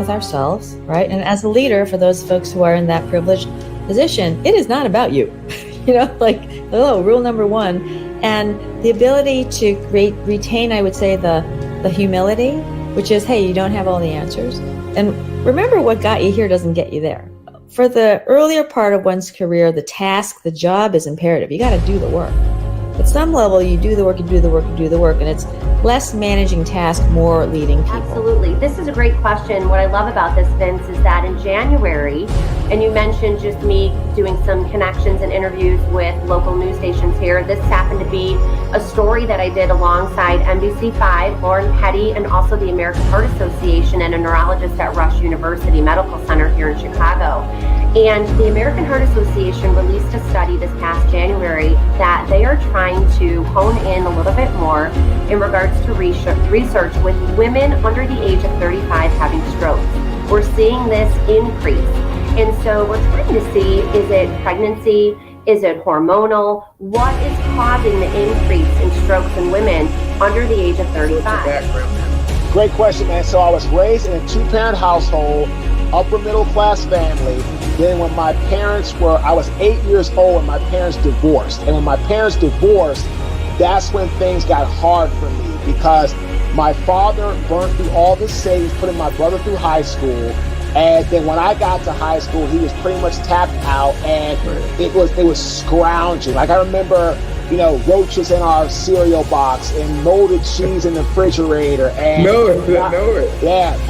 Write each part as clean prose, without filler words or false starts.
with ourselves, right? And as a leader, for those folks who are in that privileged position, it is not about you. Rule number one. And the ability to retain, I would say, the humility, which is, hey, you don't have all the answers. And remember, what got you here doesn't get you there. For the earlier part of one's career, the task, the job is imperative. You got to do the work. At some level, you do the work, and it's less managing tasks, more leading people. Absolutely. This is a great question. What I love about this, Vince, is that in January, and you mentioned just me doing some connections and interviews with local news stations here. This happened to be a story that I did alongside NBC5, Lauren Petty, and also the American Heart Association and a neurologist at Rush University Medical Center here in Chicago. And the American Heart Association released a study this past January that they are trying to hone in a little bit more in regards to research with women under the age of 35 having strokes. We're seeing this increase. And so we're trying to see, is it pregnancy? Is it hormonal? What is causing the increase in strokes in women under the age of 35? Great question, man. So I was raised in a two-parent household, upper middle class family. Then when I was 8 years old and my parents divorced. And when my parents divorced, that's when things got hard for me because my father burned through all the savings, putting my brother through high school. And then when I got to high school, he was pretty much tapped out, and it was scrounging. Like I remember, roaches in our cereal box and molded cheese in the refrigerator, and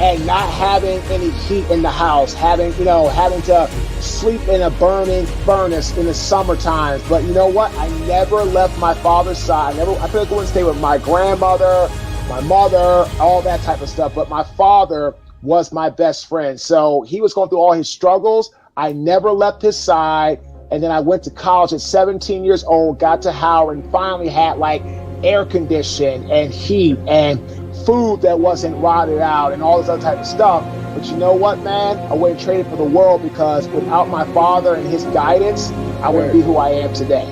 and not having any heat in the house, having to sleep in a burning furnace in the summer times. But you know what? I never left my father's side. I feel like I wouldn't stay with my grandmother, my mother, all that type of stuff. But my father was my best friend. So he was going through all his struggles. I never left his side. And then I went to college at 17 years old, got to Howard, and finally had like air conditioning and heat and food that wasn't rotted out and all this other type of stuff. But you know what, man? I wouldn't trade it for the world, because without my father and his guidance, I wouldn't be who I am today.